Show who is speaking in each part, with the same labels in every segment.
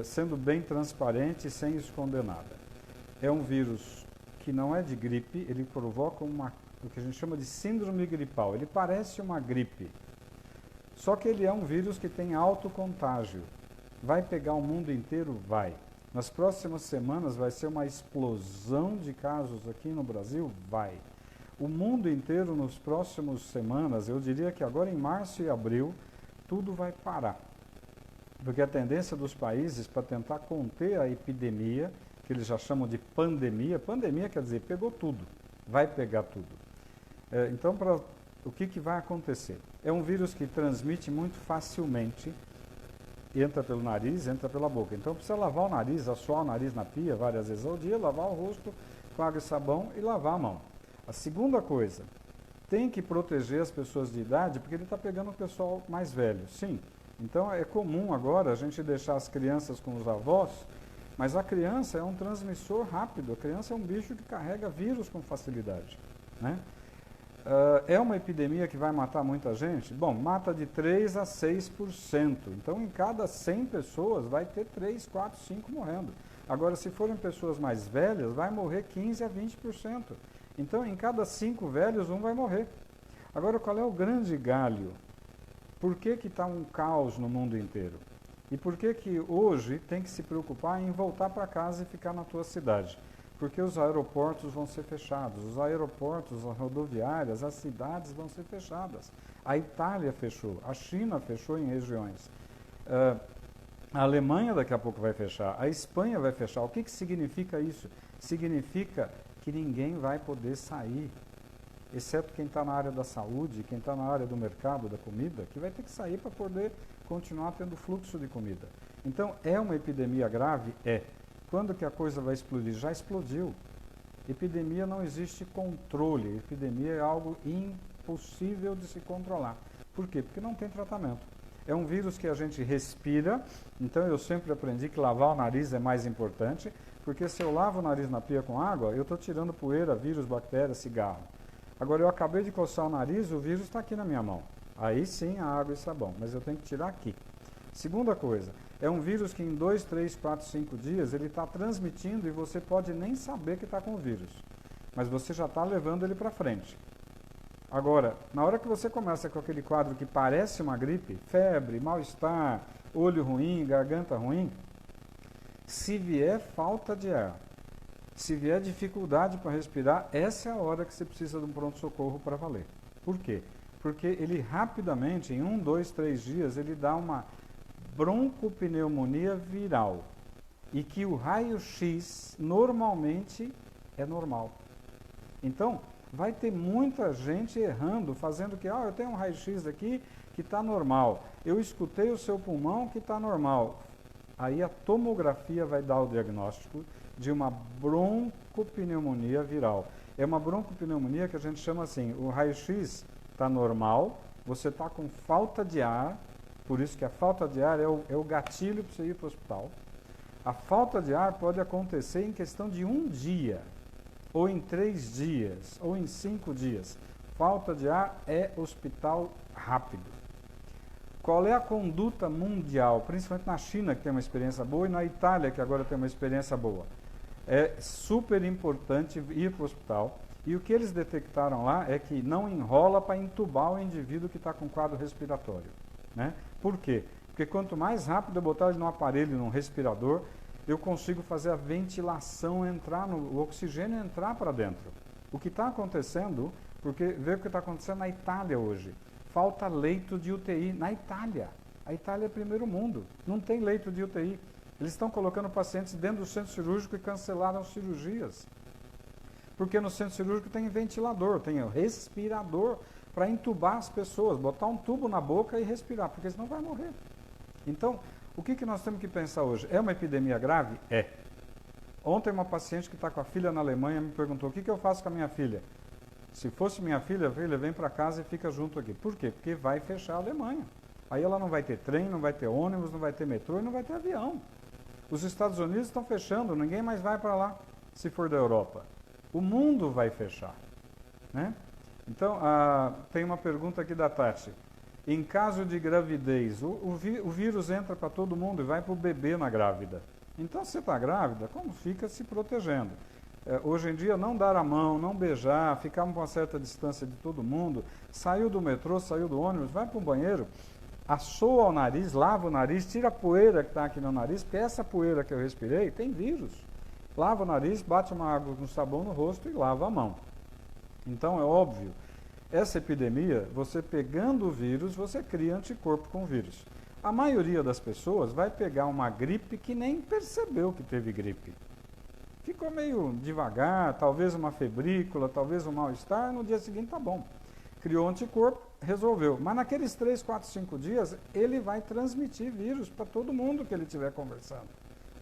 Speaker 1: sendo bem transparente e sem esconder nada. É um vírus que não é de gripe, ele provoca o que a gente chama de síndrome gripal. Ele parece uma gripe, só que ele é um vírus que tem alto contágio. Vai pegar o mundo inteiro? Vai. Nas próximas semanas vai ser uma explosão de casos aqui no Brasil? Vai. O mundo inteiro nas próximas semanas, eu diria que agora em março e abril, tudo vai parar. Porque a tendência dos países para tentar conter a epidemia, que eles já chamam de pandemia quer dizer, pegou tudo, vai pegar tudo. Então, o que vai acontecer? É um vírus que transmite muito facilmente, entra pelo nariz, entra pela boca. Então, precisa lavar o nariz, assoar o nariz na pia várias vezes ao dia, lavar o rosto com água e sabão e lavar a mão. A segunda coisa, tem que proteger as pessoas de idade, porque ele está pegando o pessoal mais velho, sim. Então, é comum agora a gente deixar as crianças com os avós, mas a criança é um transmissor rápido, a criança é um bicho que carrega vírus com facilidade, né? É uma epidemia que vai matar muita gente? Bom, mata de 3 a 6%. Então, em cada 100 pessoas, vai ter 3, 4, 5 morrendo. Agora, se forem pessoas mais velhas, vai morrer 15 a 20%. Então, em cada 5 velhos, um vai morrer. Agora, qual é o grande galho? Por que está um caos no mundo inteiro? E por que hoje tem que se preocupar em voltar para casa e ficar na tua cidade? Porque os aeroportos vão ser fechados, os aeroportos, as rodoviárias, as cidades vão ser fechadas. A Itália fechou, a China fechou em regiões. A Alemanha daqui a pouco vai fechar, a Espanha vai fechar. O que significa isso? Significa que ninguém vai poder sair, exceto quem está na área da saúde, quem está na área do mercado da comida, que vai ter que sair para poder continuar tendo fluxo de comida. Então, é uma epidemia grave? É. Quando que a coisa vai explodir? Já explodiu. Epidemia não existe controle. Epidemia é algo impossível de se controlar. Por quê? Porque não tem tratamento. É um vírus que a gente respira, então eu sempre aprendi que lavar o nariz é mais importante, porque se eu lavo o nariz na pia com água, eu estou tirando poeira, vírus, bactéria, cigarro. Agora, eu acabei de coçar o nariz, o vírus está aqui na minha mão. Aí sim, a água e sabão, mas eu tenho que tirar aqui. Segunda coisa, é um vírus que em 2, 3, 4, 5 dias ele está transmitindo e você pode nem saber que está com o vírus, mas você já está levando ele para frente. Agora, na hora que você começa com aquele quadro que parece uma gripe, febre, mal-estar, olho ruim, garganta ruim, se vier falta de ar, se vier dificuldade para respirar, essa é a hora que você precisa de um pronto-socorro para valer. Por quê? Porque ele rapidamente, em 1, 2, 3 dias, ele dá uma broncopneumonia viral. E que o raio-x normalmente é normal. Então, vai ter muita gente errando, fazendo que, eu tenho um raio-x aqui que está normal. Eu escutei o seu pulmão que está normal. Aí a tomografia vai dar o diagnóstico de uma broncopneumonia viral. É uma broncopneumonia que a gente chama assim, o raio-x está normal, você está com falta de ar, por isso que a falta de ar é o gatilho para você ir para o hospital. A falta de ar pode acontecer em questão de 1 dia, ou em 3 dias, ou em 5 dias. Falta de ar é hospital rápido. Qual é a conduta mundial, principalmente na China, que tem uma experiência boa, e na Itália, que agora tem uma experiência boa? É super importante ir para o hospital. E o que eles detectaram lá é que não enrola para entubar o indivíduo que está com quadro respiratório, né? Por quê? Porque quanto mais rápido eu botar ele num aparelho, num respirador, eu consigo fazer a ventilação entrar, o oxigênio entrar para dentro. O que está acontecendo, porque vê o que está acontecendo na Itália hoje. Falta leito de UTI na Itália. A Itália é primeiro mundo, não tem leito de UTI. Eles estão colocando pacientes dentro do centro cirúrgico e cancelaram cirurgias. Porque no centro cirúrgico tem ventilador, tem respirador para entubar as pessoas, botar um tubo na boca e respirar, porque senão vai morrer. Então, o que nós temos que pensar hoje? É uma epidemia grave? É. Ontem uma paciente que está com a filha na Alemanha me perguntou, o que eu faço com a minha filha? Se fosse minha filha, vem para casa e fica junto aqui. Por quê? Porque vai fechar a Alemanha. Aí ela não vai ter trem, não vai ter ônibus, não vai ter metrô e não vai ter avião. Os Estados Unidos estão fechando, ninguém mais vai para lá, se for da Europa. O mundo vai fechar, né? Então, tem uma pergunta aqui da Tati. Em caso de gravidez, o vírus entra para todo mundo e vai para o bebê na grávida. Então, se você está grávida, como fica se protegendo? Hoje em dia, não dar a mão, não beijar, ficar com uma certa distância de todo mundo, saiu do metrô, saiu do ônibus, vai para o banheiro, assoa o nariz, lava o nariz, tira a poeira que está aqui no nariz, porque essa poeira que eu respirei tem vírus. Lava o nariz, bate uma água com sabão no rosto e lava a mão. Então, é óbvio, essa epidemia, você pegando o vírus, você cria anticorpo com o vírus. A maioria das pessoas vai pegar uma gripe que nem percebeu que teve gripe. Ficou meio devagar, talvez uma febrícula, talvez um mal-estar, no dia seguinte tá bom. Criou anticorpo, resolveu. Mas naqueles 3, 4, 5 dias, ele vai transmitir vírus para todo mundo que ele estiver conversando.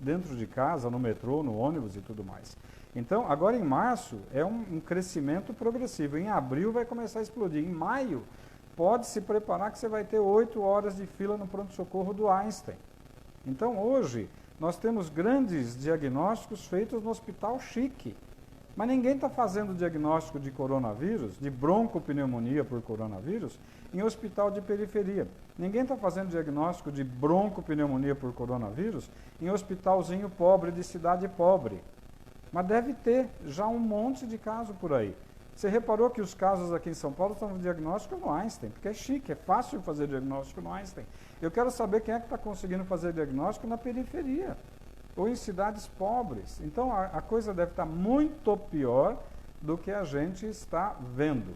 Speaker 1: Dentro de casa, no metrô, no ônibus e tudo mais. Então, agora em março, é um crescimento progressivo. Em abril vai começar a explodir. Em maio, pode se preparar que você vai ter 8 horas de fila no pronto-socorro do Einstein. Então, hoje, nós temos grandes diagnósticos feitos no hospital chique. Mas ninguém está fazendo diagnóstico de coronavírus, de broncopneumonia por coronavírus, em hospital de periferia. Ninguém está fazendo diagnóstico de broncopneumonia por coronavírus em hospitalzinho pobre, de cidade pobre. Mas deve ter já um monte de casos por aí. Você reparou que os casos aqui em São Paulo estão no diagnóstico no Einstein, porque é chique, é fácil fazer diagnóstico no Einstein. Eu quero saber quem é que está conseguindo fazer diagnóstico na periferia, ou em cidades pobres. Então, a coisa deve estar muito pior do que a gente está vendo.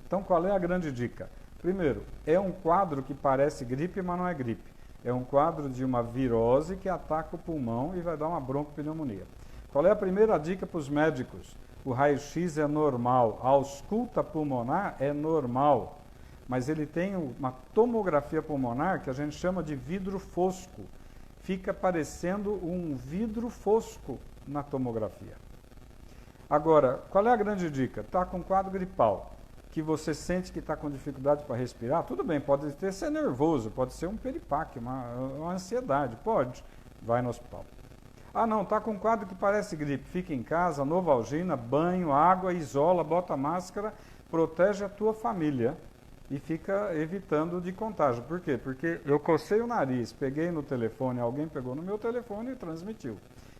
Speaker 1: Então, qual é a grande dica? Primeiro, é um quadro que parece gripe, mas não é gripe. É um quadro de uma virose que ataca o pulmão e vai dar uma broncopneumonia. Qual é a primeira dica para os médicos? O raio-x é normal, a ausculta pulmonar é normal, mas ele tem uma tomografia pulmonar que a gente chama de vidro fosco. Fica parecendo um vidro fosco na tomografia. Agora, qual é a grande dica? Está com quadro gripal, que você sente que está com dificuldade para respirar, tudo bem, pode ser nervoso, pode ser um piripaque, uma ansiedade, pode, vai no hospital. Ah não, está com um quadro que parece gripe, fica em casa, Novalgina, banho, água, isola, bota máscara, protege a tua família e fica evitando de contágio. Por quê? Porque eu cocei o nariz, peguei no telefone, alguém pegou no meu telefone e transmitiu.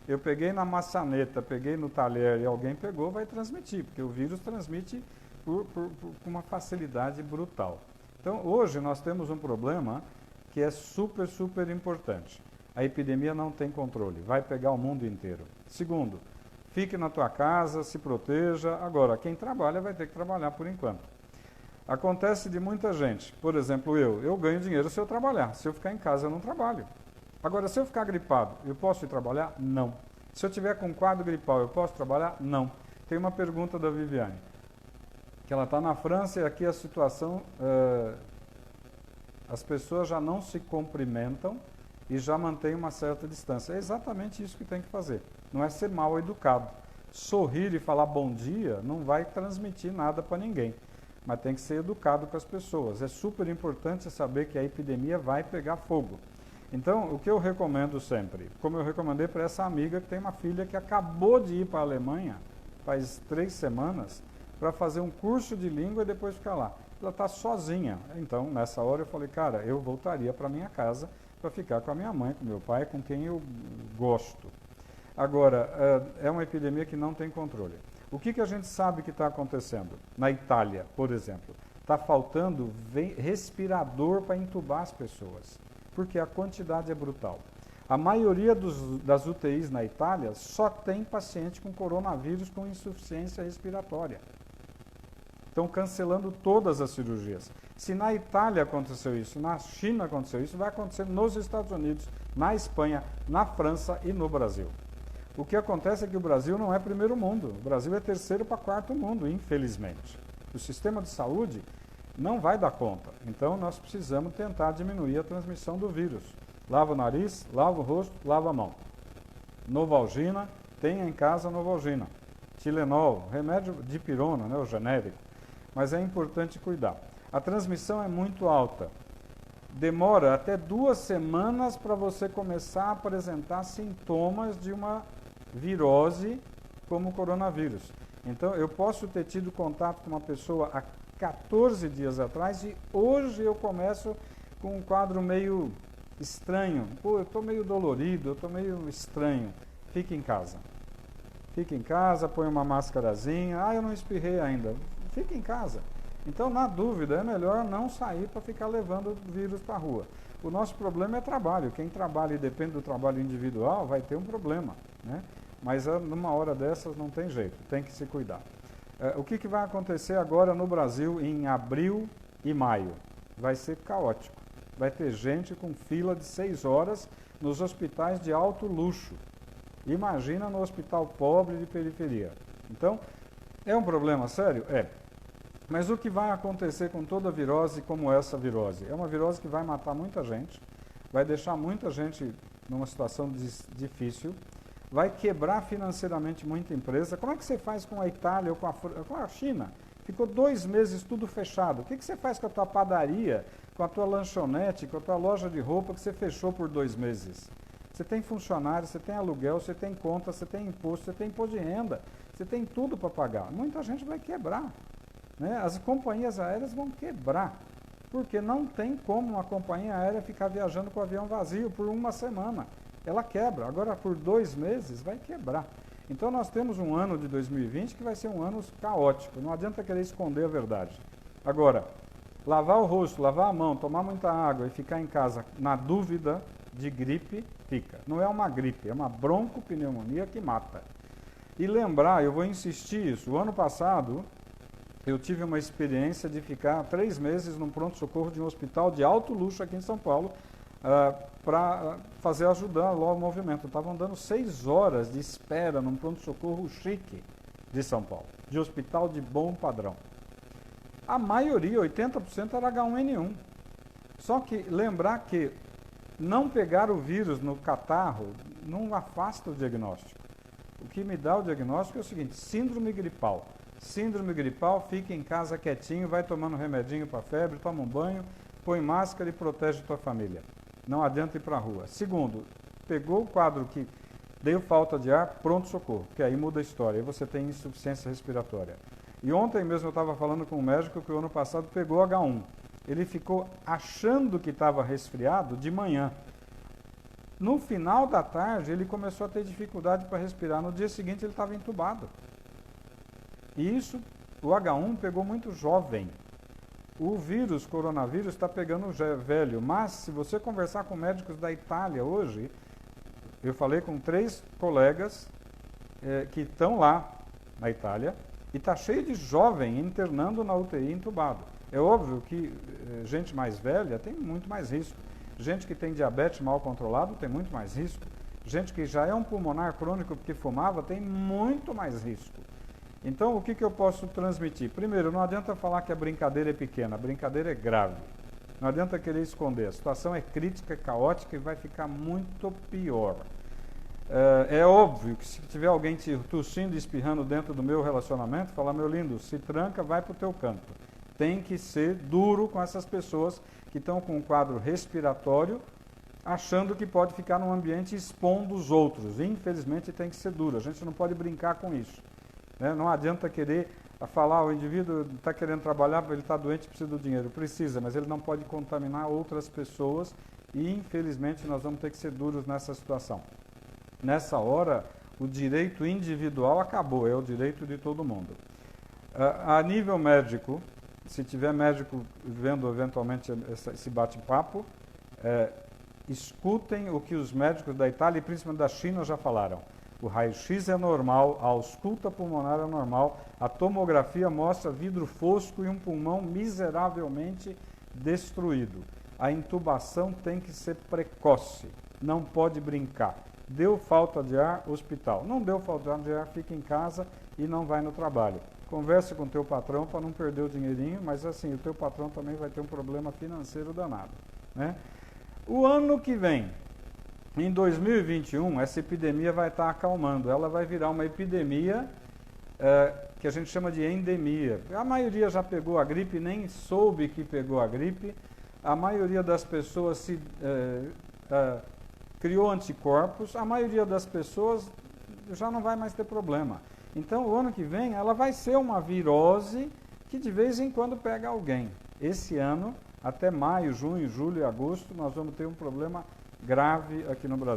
Speaker 1: Eu peguei na maçaneta, peguei no talher e alguém pegou, vai transmitir, porque o vírus transmite com uma facilidade brutal. Então, hoje nós temos um problema que é super, super importante. A epidemia não tem controle, vai pegar o mundo inteiro. Segundo, fique na tua casa, se proteja. Agora, quem trabalha vai ter que trabalhar por enquanto. Acontece de muita gente, por exemplo, eu ganho dinheiro se eu trabalhar. Se eu ficar em casa, eu não trabalho. Agora, se eu ficar gripado, eu posso ir trabalhar? Não. Se eu tiver com quadro gripal, eu posso trabalhar? Não. Tem uma pergunta da Viviane, que ela está na França e aqui a situação, as pessoas já não se cumprimentam e já mantém uma certa distância. É exatamente isso que tem que fazer. Não é ser mal educado. Sorrir e falar bom dia não vai transmitir nada para ninguém. Mas tem que ser educado com as pessoas. É super importante saber que a epidemia vai pegar fogo. Então, o que eu recomendo sempre, como eu recomendei para essa amiga que tem uma filha que acabou de ir para a Alemanha, faz 3 semanas, para fazer um curso de língua e depois ficar lá. Ela está sozinha. Então, nessa hora eu falei, cara, eu voltaria para minha casa para ficar com a minha mãe, com meu pai, com quem eu gosto. Agora, é uma epidemia que não tem controle. O que a gente sabe que está acontecendo? Na Itália, por exemplo, está faltando respirador para entubar as pessoas, porque a quantidade é brutal. A maioria das UTIs na Itália só tem paciente com coronavírus com insuficiência respiratória. Estão cancelando todas as cirurgias. Se na Itália aconteceu isso, na China aconteceu isso, vai acontecer nos Estados Unidos, na Espanha, na França e no Brasil. O que acontece é que o Brasil não é primeiro mundo, o Brasil é terceiro para quarto mundo, infelizmente. O sistema de saúde não vai dar conta, então nós precisamos tentar diminuir a transmissão do vírus. Lava o nariz, lava o rosto, lava a mão. Novalgina, tenha em casa Novalgina. Tilenol, remédio de pirona, né, o genérico. Mas é importante cuidar. A transmissão é muito alta. Demora até 2 semanas para você começar a apresentar sintomas de uma virose como o coronavírus. Então, eu posso ter tido contato com uma pessoa há 14 dias atrás e hoje eu começo com um quadro meio estranho. Pô, eu estou meio dolorido, eu estou meio estranho. Fique em casa. Fique em casa, põe uma máscarazinha. Ah, eu não espirrei ainda. Fique em casa. Então, na dúvida, é melhor não sair para ficar levando o vírus para a rua. O nosso problema é trabalho. Quem trabalha e depende do trabalho individual vai ter um problema, né? Mas numa hora dessas não tem jeito, tem que se cuidar. O que vai acontecer agora no Brasil em abril e maio? Vai ser caótico. Vai ter gente com fila de 6 horas nos hospitais de alto luxo. Imagina no hospital pobre de periferia. Então, é um problema sério? É. Mas o que vai acontecer com toda virose como essa virose? É uma virose que vai matar muita gente, vai deixar muita gente numa situação difícil, vai quebrar financeiramente muita empresa. Como é que você faz com a Itália ou com a China? Ficou 2 meses tudo fechado. O que você faz com a tua padaria, com a tua lanchonete, com a tua loja de roupa que você fechou por 2 meses? Você tem funcionário, você tem aluguel, você tem conta, você tem imposto, você tem imposto de renda, você tem tudo para pagar. Muita gente vai quebrar, né? As companhias aéreas vão quebrar, porque não tem como uma companhia aérea ficar viajando com o avião vazio por 1 semana. Ela quebra. Agora, por 2 meses, vai quebrar. Então, nós temos um ano de 2020 que vai ser um ano caótico. Não adianta querer esconder a verdade. Agora, lavar o rosto, lavar a mão, tomar muita água e ficar em casa na dúvida de gripe, fica. Não é uma gripe, é uma broncopneumonia que mata. E lembrar, eu vou insistir isso, o ano passado eu tive uma experiência de ficar 3 meses num pronto-socorro de um hospital de alto luxo aqui em São Paulo, para ajudar lá o movimento. Estavam dando 6 horas de espera num pronto-socorro chique de São Paulo, de hospital de bom padrão. A maioria, 80%, era H1N1. Só que lembrar que não pegar o vírus no catarro não afasta o diagnóstico. O que me dá o diagnóstico é o seguinte: síndrome gripal. Síndrome gripal, fica em casa quietinho, vai tomando remedinho para febre, toma um banho, põe máscara e protege tua família. Não adianta ir para a rua. Segundo, pegou o quadro que deu falta de ar, pronto-socorro, que aí muda a história, aí você tem insuficiência respiratória. E ontem mesmo eu estava falando com um médico que o ano passado pegou H1. Ele ficou achando que estava resfriado de manhã. No final da tarde, ele começou a ter dificuldade para respirar. No dia seguinte, ele estava entubado. E isso, o H1 pegou muito jovem. O vírus, coronavírus, está pegando velho. Mas, se você conversar com médicos da Itália hoje, eu falei com 3 colegas que estão lá na Itália, e está cheio de jovem internando na UTI entubado. É óbvio que gente mais velha tem muito mais risco. Gente que tem diabetes mal controlado tem muito mais risco. Gente que já é um pulmonar crônico porque fumava tem muito mais risco. Então, o que eu posso transmitir? Primeiro, não adianta falar que a brincadeira é pequena, a brincadeira é grave. Não adianta querer esconder. A situação é crítica, é caótica e vai ficar muito pior. É óbvio que se tiver alguém te tossindo e espirrando dentro do meu relacionamento, falar: meu lindo, se tranca, vai para o teu canto. Tem que ser duro com essas pessoas que estão com um quadro respiratório, achando que pode ficar num ambiente expondo os outros. Infelizmente tem que ser duro, a gente não pode brincar com isso, né? Não adianta querer falar: o indivíduo está querendo trabalhar, ele está doente, precisa do dinheiro. Precisa, mas ele não pode contaminar outras pessoas e infelizmente nós vamos ter que ser duros nessa situação. Nessa hora, o direito individual acabou, é o direito de todo mundo. A nível médico, se tiver médico vendo eventualmente esse bate-papo, escutem o que os médicos da Itália e principalmente da China já falaram. O raio-x é normal, a ausculta pulmonar é normal, a tomografia mostra vidro fosco e um pulmão miseravelmente destruído. A intubação tem que ser precoce, não pode brincar. Deu falta de ar, hospital. Não deu falta de ar, fica em casa e não vai no trabalho. Converse com o teu patrão para não perder o dinheirinho, mas assim, o teu patrão também vai ter um problema financeiro danado, né? O ano que vem, em 2021, essa epidemia vai estar acalmando. Ela vai virar uma epidemia que a gente chama de endemia. A maioria já pegou a gripe, nem soube que pegou a gripe. A maioria das pessoas criou anticorpos, a maioria das pessoas já não vai mais ter problema. Então, o ano que vem, ela vai ser uma virose que de vez em quando pega alguém. Esse ano, até maio, junho, julho e agosto, nós vamos ter um problema grave aqui no Brasil.